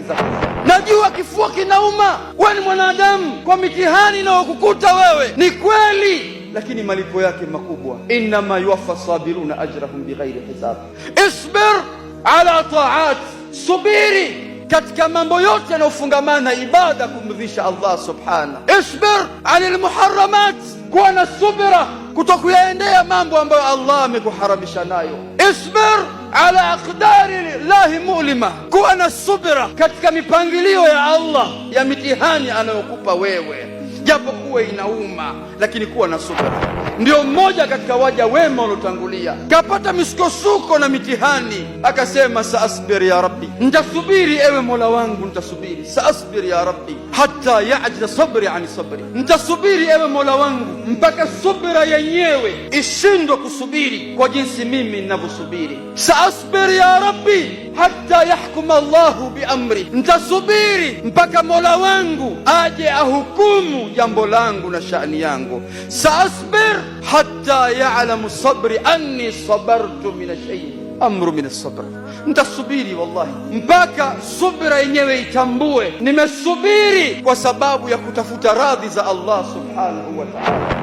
kiza. Najua kifua kinauma, wewe ni mwanadamu, kwa mitihani inayokukuta wewe ni kweli, lakini malipo yake makubwa. Innama yuwaffa sabiruna ajrahum bighairi hisab. Isbir ala ta'at, subiri katika mambo yote yanayofungamana na ibada kumridhisha Allah subhanahu. Isbir anil muharramat, kuwa na subira kutokuyaendea mambo ambayo Allah amekuharamisha nayo. Isbir ala aqdari llahi mu'lima, kuwa na subira katika mipangilio ya Allah ya mitihani anayokupa wewe, japo kuwa inauma, lakini kuwa na subira. Ndio mmoja katika waja wema waliotangulia kapata misukosuko na mitihani, akasema saasbir ya rabbi, nitasubiri ewe Mola wangu, nitasubiri. Saasbir ya rabbi hatta ya'jiza sabri ani sabri, nitasubiri ewe Mola wangu mpaka subira yenyewe ishindwe kusubiri kwa jinsi mimi ninavyosubiri. Saasbir ya rabbi hatta yahkuma Allahu biamri, nitasubiri mpaka Mola wangu aje ahukumu jambo langu na shani yangu. Saasbir hatta ya'lamu sabri anni sabartu min ash-shay amru min as-sabr, nitasubiri wallahi mpaka subira yenyewe itambue nimesubiri kwa sababu ya kutafuta radhi za Allah subhanahu wa ta'ala.